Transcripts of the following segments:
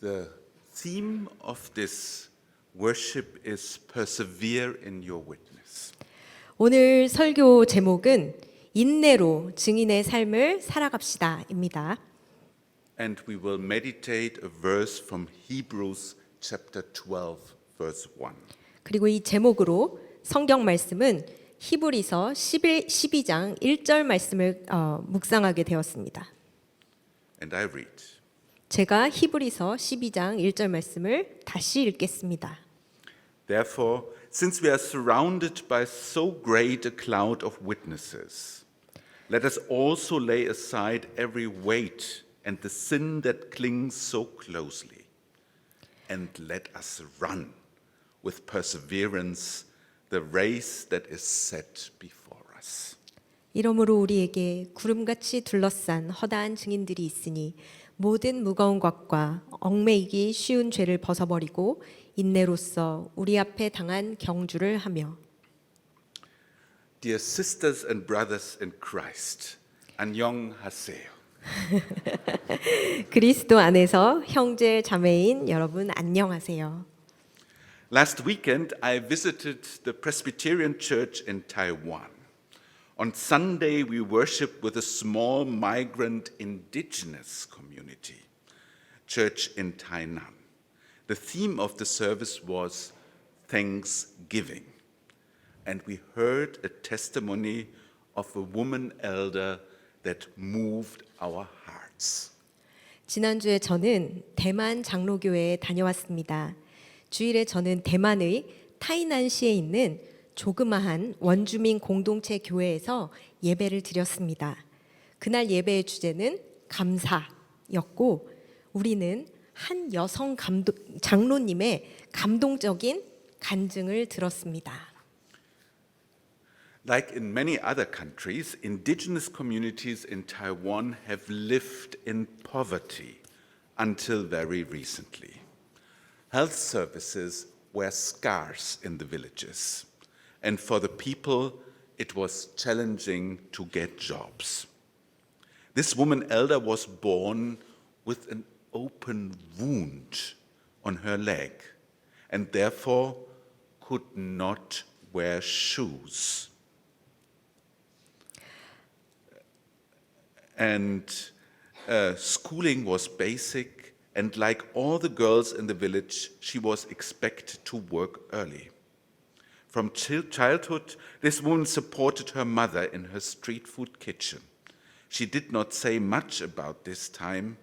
The theme of this worship is persevere in your witness. 오늘 설교 제목은 인내로 증인의 삶을 살아갑시다입니다. And we will meditate a verse from Hebrews chapter 12, verse 1. 그리고 이 제목으로 성경 말씀은 히브리서 12장 1절 말씀을 묵상하게 되었습니다. And I read. 제가 히브리서 12장 1절 말씀을 다시 읽겠습니다. Therefore, since we are surrounded by so great a cloud of witnesses, let us also lay aside every weight and the sin that clings so closely, and let us run with perseverance the race that is set before us. 이러므로 우리에게 구름같이 둘러싼 허다한 증인들이 있으니 모든 무거운 것과 얽매이기 쉬운 죄를 벗어버리고 인내로써 우리 앞에 당한 경주를 하며. Dear sisters and brothers in Christ, 안녕하세요. 그리스도 안에서 형제 자매인 여러분 안녕하세요. Last weekend, I visited the Presbyterian Church in Taiwan. On Sunday, we worshiped with a small migrant indigenous community, church in Tainan. The theme of the service was Thanksgiving, and we heard a testimony of a woman elder that moved our hearts. 지난주에 저는 대만 장로교회에 다녀왔습니다. 주일에 저는 대만의 타이난시에 있는 조그마한 원주민 공동체 교회에서 예배를 드렸습니다. 그날 예배의 주제는 감사였고 우리는 한 여성 장로님의 감동적인 간증을 들었습니다. Like in many other countries, indigenous communities in Taiwan have lived in poverty until very recently. Health services were scarce in the villages, and for the people, it was challenging to get jobs. This woman elder was born with an open wound on her leg, and therefore could not wear shoes. And schooling was basic, and like all the girls in the village, she was expected to work early. From childhood, this woman supported her mother in her street food kitchen. She did not say much about this time,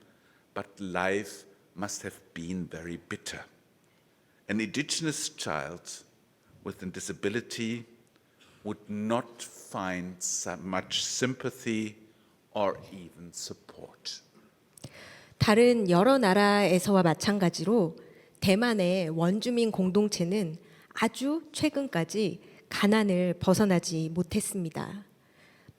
but life must have been very bitter. An indigenous child with a disability would not find much sympathy or even support. 다른 여러 나라에서와 마찬가지로 대만의 원주민 공동체는 아주 최근까지 가난을 벗어나지 못했습니다.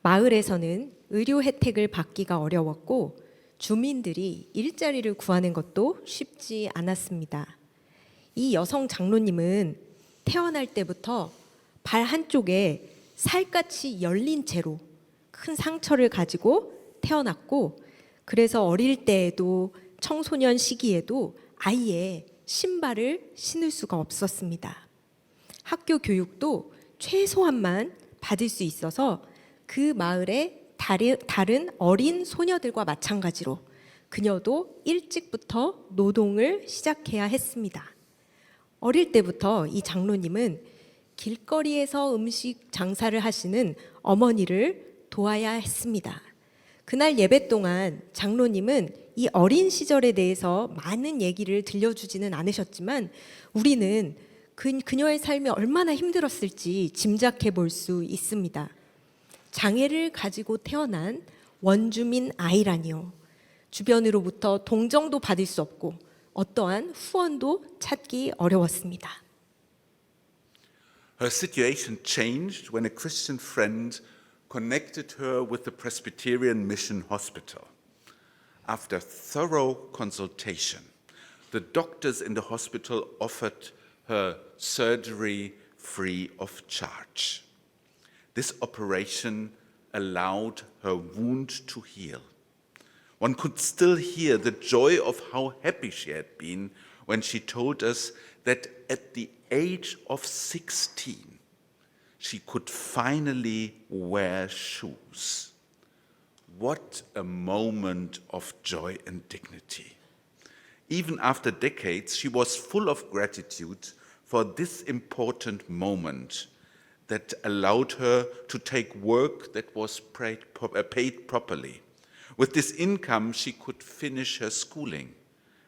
마을에서는 의료 혜택을 받기가 어려웠고 주민들이 일자리를 구하는 것도 쉽지 않았습니다. 이 여성 장로님은 태어날 때부터 발 한쪽에 살갗이 열린 채로 큰 상처를 가지고 태어났고 그래서 어릴 때에도 청소년 시기에도 아예 신발을 신을 수가 없었습니다. 학교 교육도 최소한만 받을 수 있어서 그 마을의 다른 어린 소녀들과 마찬가지로 그녀도 일찍부터 노동을 시작해야 했습니다. 어릴 때부터 이 장로님은 길거리에서 음식 장사를 하시는 어머니를 도와야 했습니다. 그날 예배 동안 장로님은 이 어린 시절에 대해서 많은 얘기를 들려주지는 않으셨지만 우리는 그녀의 삶이 얼마나 힘들었을지 짐작해 볼 수 있습니다. 장애를 가지고 태어난 원주민 아이라니요. 주변으로부터 동정도 받을 수 없고 어떠한 후원도 찾기 어려웠습니다. Her situation changed when a Christian friend connected her with the Presbyterian Mission Hospital. After thorough consultation, the doctors in the hospital offered her surgery free of charge. This operation allowed her wound to heal. One could still hear the joy of how happy she had been when she told us that at the age of 16, she could finally wear shoes. What a moment of joy and dignity. Even after decades, she was full of gratitude for this important moment that allowed her to take work that was paid properly. With this income, she could finish her schooling.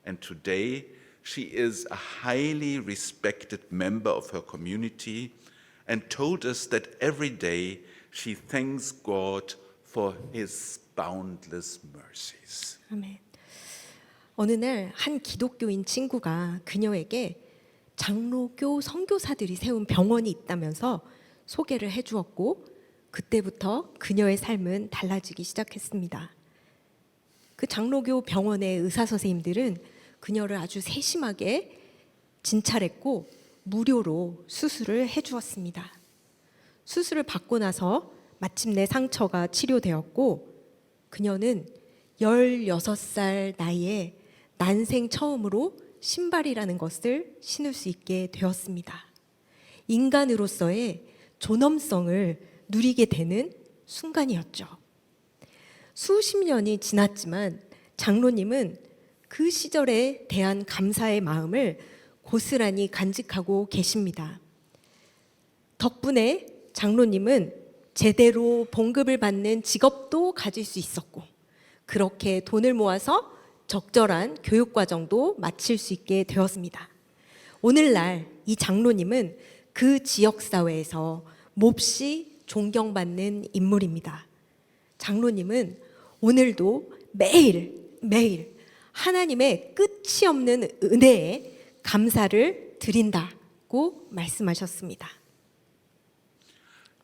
And today, she is a highly respected member of her community and told us that every day she thanks God for his boundless mercies. 아멘. 어느 날 한 기독교인 친구가 그녀에게 장로교 선교사들이 세운 병원이 있다면서 소개를 해주었고 그때부터 그녀의 삶은 달라지기 시작했습니다. 그 장로교 병원의 의사 선생님들은 그녀를 아주 세심하게 진찰했고 무료로 수술을 해주었습니다. 수술을 받고 나서 마침내 상처가 치료되었고 그녀는 16살 나이에 난생 처음으로 신발이라는 것을 신을 수 있게 되었습니다. 인간으로서의 존엄성을 누리게 되는 순간이었죠. 수십 년이 지났지만 장로님은 그 시절에 대한 감사의 마음을 고스란히 간직하고 계십니다. 덕분에 장로님은 제대로 봉급을 받는 직업도 가질 수 있었고 그렇게 돈을 모아서 적절한 교육과정도 마칠 수 있게 되었습니다. 오늘날 이 장로님은 그 지역사회에서 몹시 존경받는 인물입니다. 장로님은 오늘도 매일 하나님의 끝이 없는 은혜에 감사를 드린다고 말씀하셨습니다.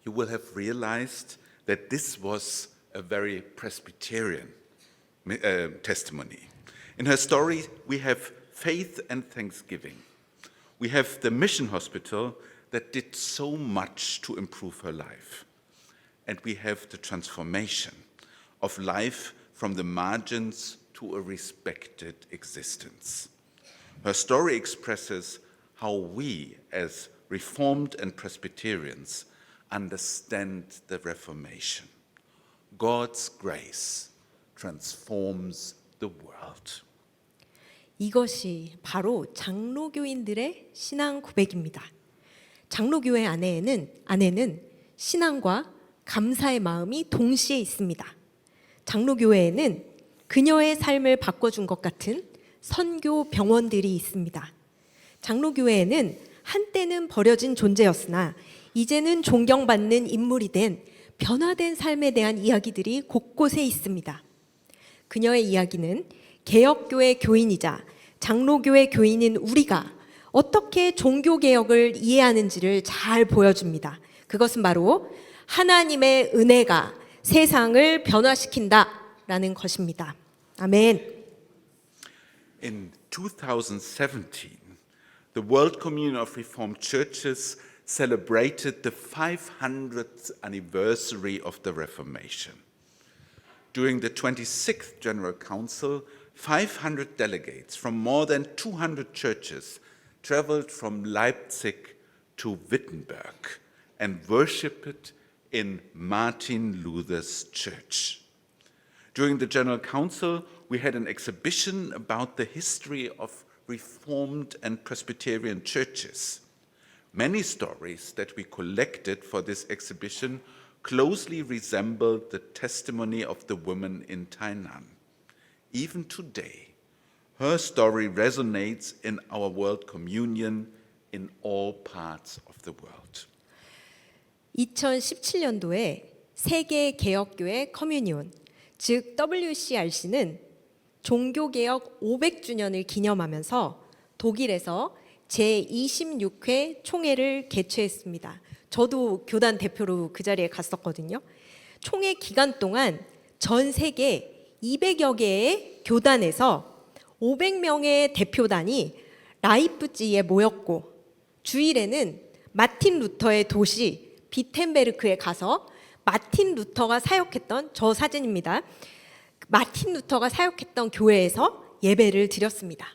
You will have realized that this was a very Presbyterian testimony. In her story, we have faith and thanksgiving. We have the mission hospital that did so much to improve her life. And we have the transformation of life from the margins to a respected existence. Her story expresses how we, as Reformed and Presbyterians, understand the Reformation. God's grace transforms the world. 이것이 바로 장로교인들의 신앙 고백입니다. 장로교회 안에는 신앙과 감사의 마음이 동시에 있습니다. 장로교회에는 그녀의 삶을 바꿔준 것 같은 선교 병원들이 있습니다. 장로교회에는 한때는 버려진 존재였으나 이제는 존경받는 인물이 된 변화된 삶에 대한 이야기들이 곳곳에 있습니다. 그녀의 이야기는 개혁교회 교인이자 장로교회 교인인 우리가 어떻게 종교개혁을 이해하는지를 잘 보여줍니다. 그것은 바로 하나님의 은혜가 세상을 변화시킨다라는 것입니다. 아멘. In 2017, the World Communion of Reformed Churches celebrated the 500th anniversary of the Reformation. During the 26th General Council, 500 delegates from more than 200 churches traveled from Leipzig to Wittenberg and worshipped in Martin Luther's church. During the General Council, we had an exhibition about the history of Reformed and Presbyterian churches. Many stories that we collected for this exhibition closely resembled the testimony of the woman in Tainan. Even today, her story resonates in our World Communion in all parts of the world. 2017년도에 세계 개혁교회 커뮤니온, 즉 WCRC는 종교개혁 500주년을 기념하면서 독일에서 제26회 총회를 개최했습니다. 저도 교단 대표로 그 자리에 갔었거든요. 총회 기간 동안 전 세계 200여 개의 교단에서 500명의 대표단이 라이프치히에 모였고 주일에는 마틴 루터의 도시 비텐베르크에 가서 마틴 루터가 사역했던 저 사진입니다. 마틴 루터가 사역했던 교회에서 예배를 드렸습니다.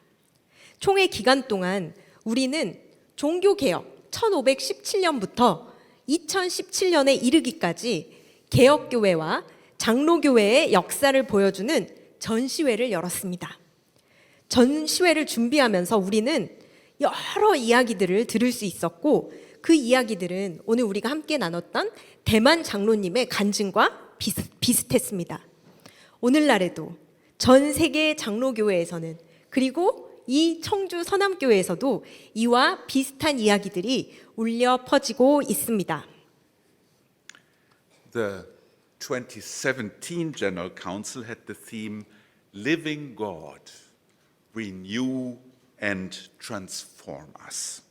총회 기간 동안 우리는 종교개혁 1517년부터 2017년에 이르기까지 개혁교회와 장로교회의 역사를 보여주는 전시회를 열었습니다. 전시회를 준비하면서 우리는 여러 이야기들을 들을 수 있었고 그 이야기들은 오늘 우리가 함께 나눴던 대만 장로님의 간증과 비슷했습니다. 오늘날에도 전 세계 장로교회에서는 그리고 이 청주 서남교회에서도 이와 비슷한 이야기들이 울려 퍼지고 있습니다. The 2017 General Council had the theme Living God, Renew and Transform Us.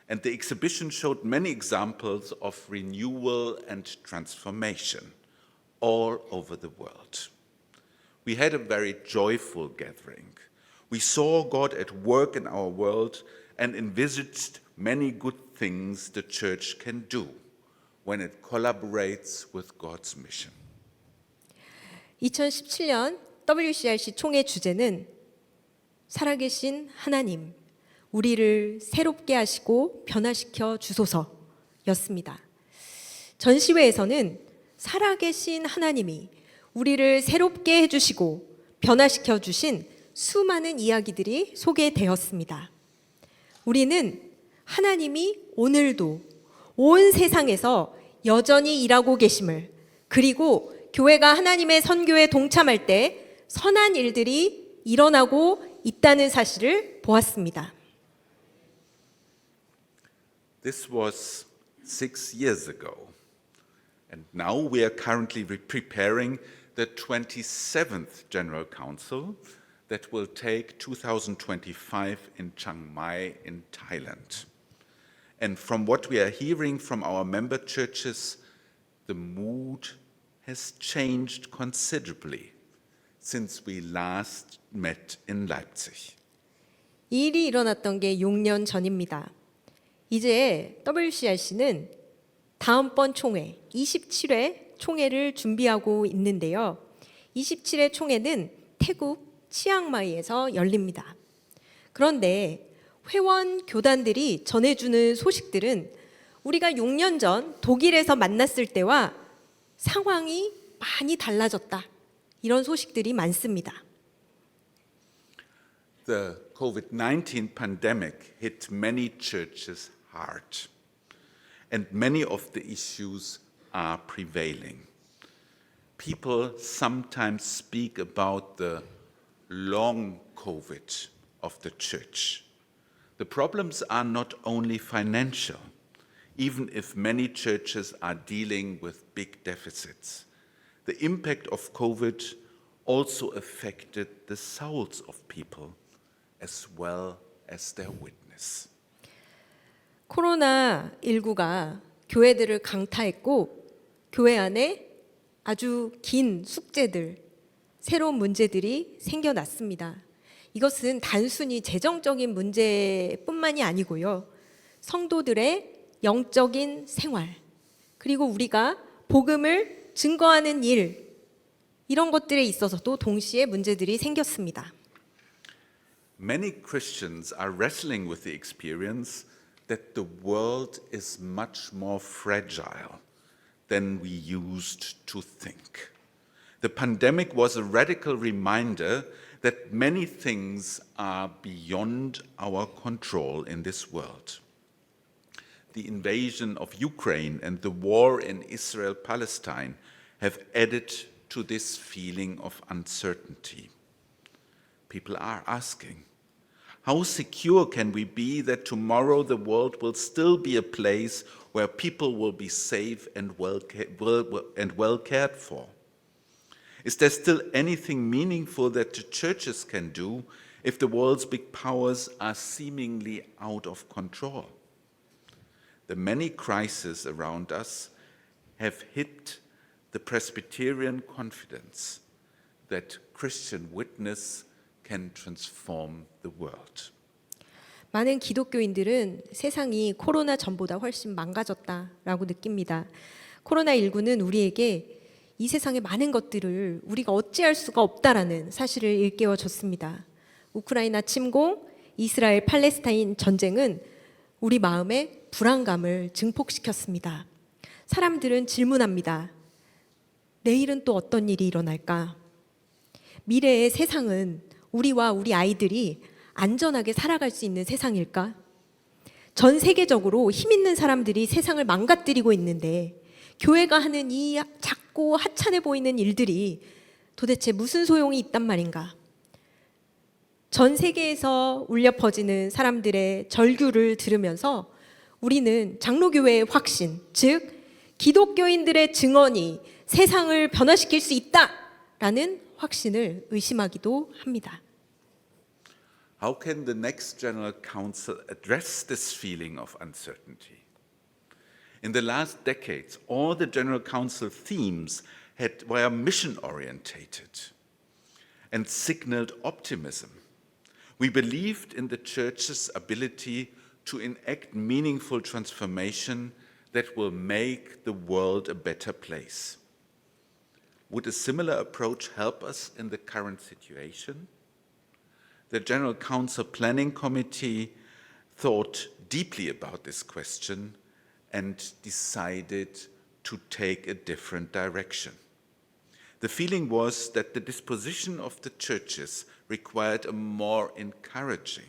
And the exhibition showed many examples of renewal and transformation all over the world. We had a very joyful gathering. We saw God at work in our world and envisaged many good things the church can do when it collaborates with God's mission. 2017년 WCRC 총회 주제는 살아계신 하나님, 우리를 새롭게 하시고 변화시켜 주소서였습니다. 전시회에서는 살아계신 하나님이 우리를 새롭게 해주시고 변화시켜 주신 수많은 이야기들이 소개되었습니다. 우리는 하나님이 오늘도 온 세상에서 여전히 일하고 계심을, 그리고 교회가 하나님의 선교에 동참할 때 선한 일들이 일어나고 있다는 사실을 보았습니다. This was 6 years ago, and now we are currently preparing the 27th General Council that will take 2025 in Chiang Mai in Thailand. And from what we are hearing from our member churches, the mood has changed considerably since we last met in Leipzig. 이 일이 일어났던 게 6년 전입니다. 이제 WCRC는 다음번 총회, 27회 총회를 준비하고 있는데요. 27회 총회는 태국 치앙마이에서 열립니다. 그런데 회원 교단들이 전해주는 소식들은 우리가 6년 전 독일에서 만났을 때와 상황이 많이 달라졌다. 이런 소식들이 많습니다. The COVID-19 pandemic hit many churches hard, and many of the issues are prevailing. People sometimes speak about the long COVID of the church. The problems are not only financial, even if many churches are dealing with big deficits. The impact of COVID also affected the souls of people as well as their witness. 코로나19가 교회들을 강타했고 교회 안에 아주 긴 숙제들, 새로운 문제들이 생겨났습니다. 이것은 단순히 재정적인 문제뿐만이 아니고요. 성도들의 영적인 생활, 그리고 우리가 복음을 증거하는 일, 이런 것들에 있어서도 동시에 문제들이 생겼습니다. Many Christians are wrestling with the experience that the world is much more fragile than we used to think. The pandemic was a radical reminder that many things are beyond our control in this world. The invasion of Ukraine and the war in Israel-Palestine have added to this feeling of uncertainty. People are asking, how secure can we be that tomorrow the world will still be a place where people will be safe and well cared for? Is there still anything meaningful that the churches can do if the world's big powers are seemingly out of control? The many crises around us have hit the Presbyterian confidence that Christian witness can transform the world. 많은 기독교인들은 세상이 코로나 전보다 훨씬 망가졌다라고 느낍니다. 코로나19는 우리에게 이 세상의 많은 것들을 우리가 어찌할 수가 없다라는 사실을 일깨워 줬습니다. 우크라이나 침공, 이스라엘 팔레스타인 전쟁은 우리 마음에 불안감을 증폭시켰습니다. 사람들은 질문합니다. 내일은 또 어떤 일이 일어날까? 미래의 세상은 우리와 우리 아이들이 안전하게 살아갈 수 있는 세상일까? 전 세계적으로 힘 있는 사람들이 세상을 망가뜨리고 있는데 교회가 하는 이 작고 하찮아 보이는 일들이 도대체 무슨 소용이 있단 말인가? 전 세계에서 울려 퍼지는 사람들의 절규를 들으면서 우리는 장로교회의 확신, 즉 기독교인들의 증언이 세상을 변화시킬 수 있다라는 확신을 의심하기도 합니다. How can the next General Council address this feeling of uncertainty? In the last decades, all the General Council themes were mission-orientated and signaled optimism. We believed in the Church's ability to enact meaningful transformation that will make the world a better place. Would a similar approach help us in the current situation? The General Council Planning Committee thought deeply about this question and decided to take a different direction. The feeling was that the disposition of the churches required a more encouraging,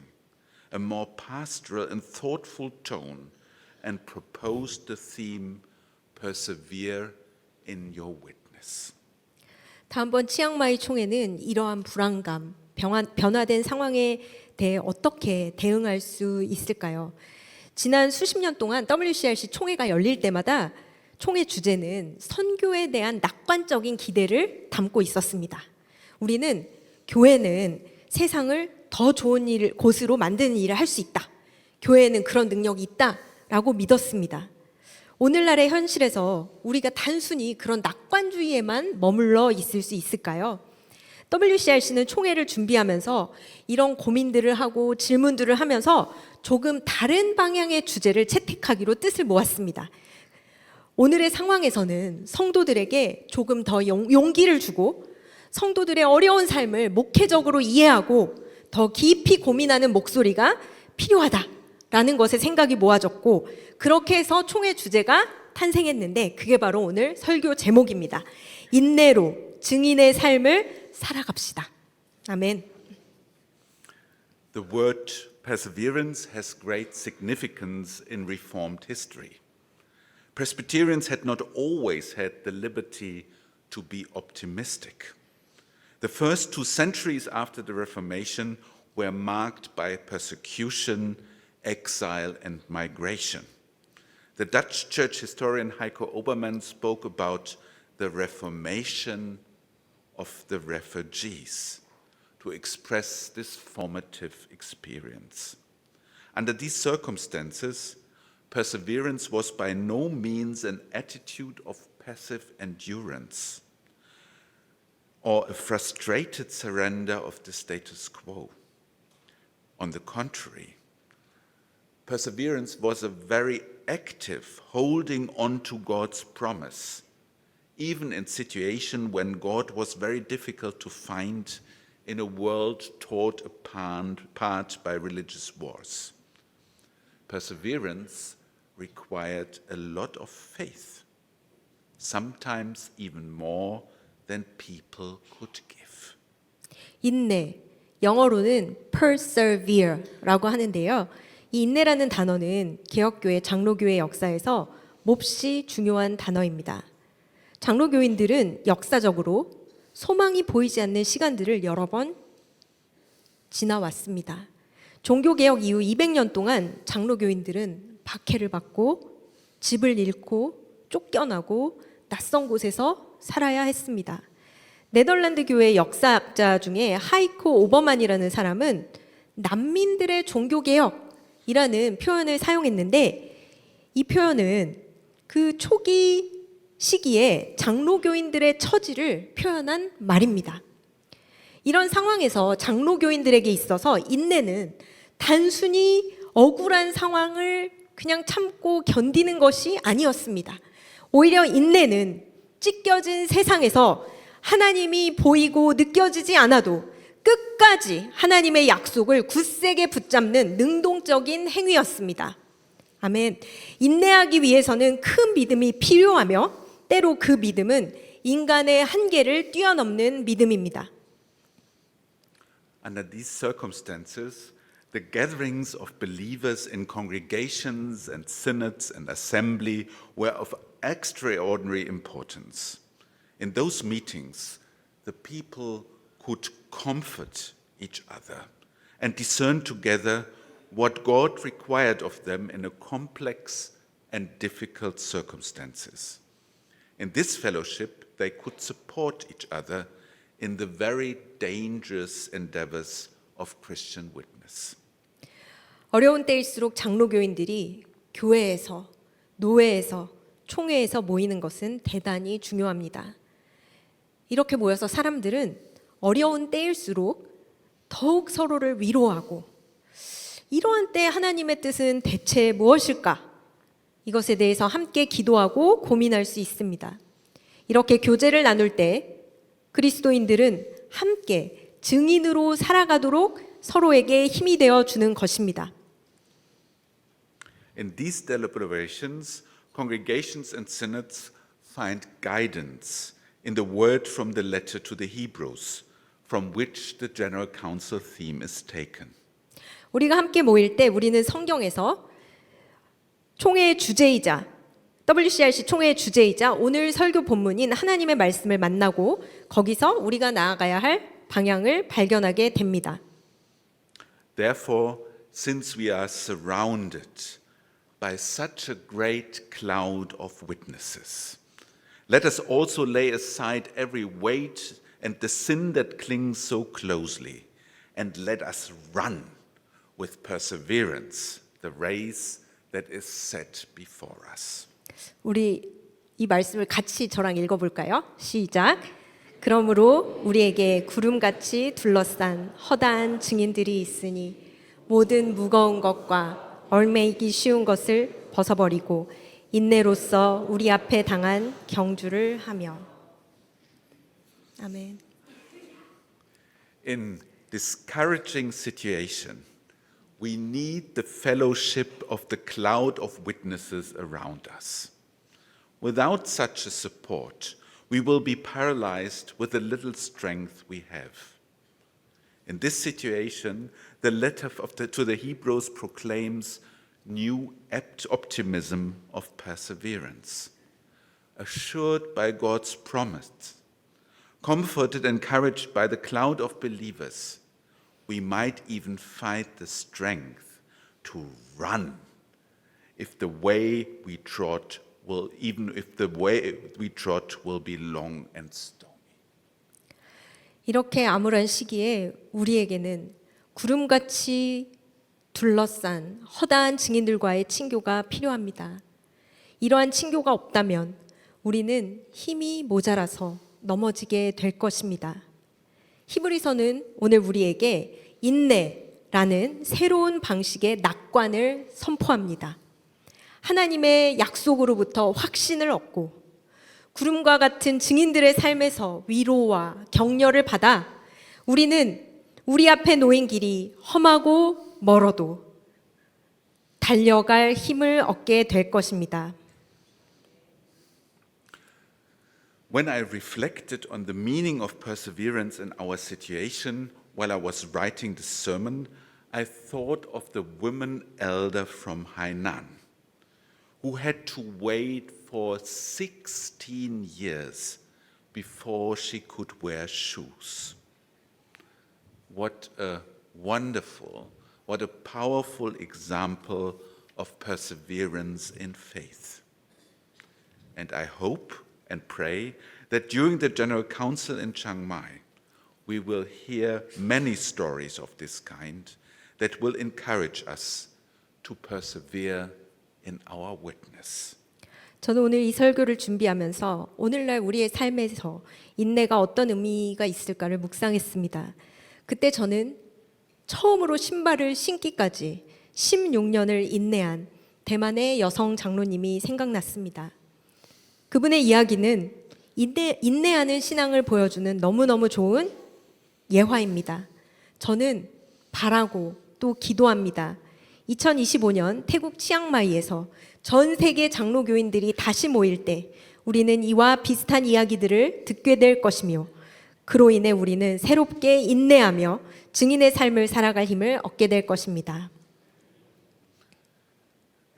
a more pastoral and thoughtful tone, and proposed the theme, persevere in your witness. 다음번 치앙마이 총회는 이러한 불안감, 변화된 상황에 대해 어떻게 대응할 수 있을까요? 지난 수십 년 동안 WCRC 총회가 열릴 때마다 총회 주제는 선교에 대한 낙관적인 기대를 담고 있었습니다. 우리는 교회는 세상을 더 좋은 곳으로 만드는 일을 할 수 있다. 교회에는 그런 능력이 있다라고 믿었습니다. 오늘날의 현실에서 우리가 단순히 그런 낙관주의에만 머물러 있을 수 있을까요? WCRC는 총회를 준비하면서 이런 고민들을 하고 질문들을 하면서 조금 다른 방향의 주제를 채택하기로 뜻을 모았습니다. 오늘의 상황에서는 성도들에게 조금 더 용기를 주고 성도들의 어려운 삶을 목회적으로 이해하고 더 깊이 고민하는 목소리가 필요하다라는 것에 생각이 모아졌고 그렇게 해서 총회 주제가 탄생했는데 그게 바로 오늘 설교 제목입니다. 인내로 증인의 삶을 살아갑시다. 아멘. The word perseverance has great significance in Reformed history. Presbyterians had not always had the liberty to be optimistic. The first 2 centuries after the Reformation were marked by persecution, exile, and migration. The Dutch church historian Heiko Obermann spoke about the Reformation of the refugees to express this formative experience. Under these circumstances, perseverance was by no means an attitude of passive endurance or a frustrated surrender of the status quo. On the contrary, perseverance was a very active holding on to God's promise, even in situations when God was very difficult to find in a world torn apart by religious wars. Perseverance required a lot of faith, sometimes even more than people could give. 인내, 영어로는 persevere라고 하는데요. 이 인내라는 단어는 개혁교회, 장로교회 역사에서 몹시 중요한 단어입니다. 장로교인들은 역사적으로 소망이 보이지 않는 시간들을 여러 번 지나왔습니다. 종교개혁 이후 200년 동안 장로교인들은 박해를 받고 집을 잃고 쫓겨나고 낯선 곳에서 살아야 했습니다. 네덜란드 교회 역사학자 중에 하이코 오버만이라는 사람은 난민들의 종교개혁이라는 표현을 사용했는데 이 표현은 그 초기 시기에 장로교인들의 처지를 표현한 말입니다. 이런 상황에서 장로교인들에게 있어서 인내는 단순히 억울한 상황을 그냥 참고 견디는 것이 아니었습니다. 오히려 인내는 찢겨진 세상에서 하나님이 보이고 느껴지지 않아도 끝까지 하나님의 약속을 굳세게 붙잡는 능동적인 행위였습니다. 아멘. 인내하기 위해서는 큰 믿음이 필요하며 때로 그 믿음은 인간의 한계를 뛰어넘는 믿음입니다. Under these circumstances, the gatherings of believers in congregations and synods and assembly were of extraordinary importance. In those meetings, the people could comfort each other and discern together what God required of them in a complex and difficult circumstances. In this fellowship, they could support each other in the very dangerous endeavors of Christian witness. 어려운 때일수록 장로교인들이 교회에서, 노회에서, 총회에서 모이는 것은 대단히 중요합니다. 이렇게 모여서 사람들은 어려운 때일수록 더욱 서로를 위로하고 이러한 때 하나님의 뜻은 대체 무엇일까? 이것에 대해서 함께 기도하고 고민할 수 있습니다. 이렇게 교제를 나눌 때 그리스도인들은 함께 증인으로 살아가도록 서로에게 힘이 되어 주는 것입니다. In these deliberations, congregations and synods find guidance in the word from the letter to the Hebrews, from which the General Council theme is taken. 우리가 함께 모일 때 우리는 성경에서 총회의 주제이자 WCRC 총회의 주제이자 오늘 설교 본문인 하나님의 말씀을 만나고 거기서 우리가 나아가야 할 방향을 발견하게 됩니다. Therefore, since we are surrounded by such a great cloud of witnesses, let us also lay aside every weight and the sin that clings so closely, and let us run with perseverance the race that is set before us. 우리 이 말씀을 같이 저랑 읽어볼까요? 시작. 그러므로 우리에게 구름같이 둘러싼 허다한 증인들이 있으니 모든 무거운 것과 얽매이기 쉬운 것을 벗어버리고 인내로써 우리 앞에 당한 경주를 하며. 아멘. In discouraging situation, we need the fellowship of the cloud of witnesses around us. Without such a support, we will be paralyzed with the little strength we have. In this situation, the letter to the Hebrews proclaims new optimism of perseverance. Assured by God's promise, comforted and encouraged by the cloud of believers, we might even find the strength to run if the way we trod will be long and stormy. 이렇게 암울한 시기에 우리에게는 구름같이 둘러싼 허다한 증인들과의 친교가 필요합니다. 이러한 친교가 없다면 우리는 힘이 모자라서 넘어지게 될 것입니다. 히브리서는 오늘 우리에게 인내라는 새로운 방식의 낙관을 선포합니다. 하나님의 약속으로부터 확신을 얻고 구름과 같은 증인들의 삶에서 위로와 격려를 받아 우리는 우리 앞에 놓인 길이 험하고 멀어도 달려갈 힘을 얻게 될 것입니다. When I reflected on the meaning of perseverance in our situation while I was writing the sermon, I thought of the woman elder from Hainan, who had to wait for 16 years before she could wear shoes. What a wonderful, what a powerful example of perseverance in faith. And I hope and pray that during the General Council in Chiang Mai, we will hear many stories of this kind that will encourage us to persevere in our witness. 저는 오늘 이 설교를 준비하면서 오늘날 우리의 삶에서 인내가 어떤 의미가 있을까를 묵상했습니다. 그때 저는 처음으로 신발을 신기까지 16년을 인내한 대만의 여성 장로님이 생각났습니다. 그분의 이야기는 인내하는 신앙을 보여주는 너무너무 좋은 예화입니다. 저는 바라고 또 기도합니다. 2025년 태국 치앙마이에서 전 세계 장로교인들이 다시 모일 때 우리는 이와 비슷한 이야기들을 듣게 될 것이며 그로 인해 우리는 새롭게 인내하며 증인의 삶을 살아갈 힘을 얻게 될 것입니다.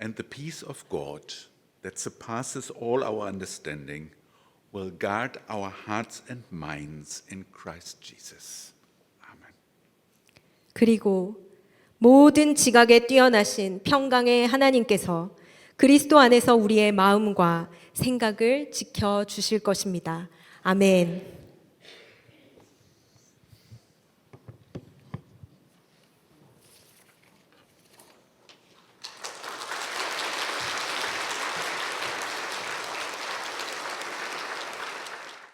And the peace of God that surpasses all our understanding will guard our hearts and minds in Christ Jesus. Amen. 그리고 모든 지각에 뛰어나신 평강의 하나님께서 그리스도 안에서 우리의 마음과 생각을 지켜 주실 것입니다. 아멘.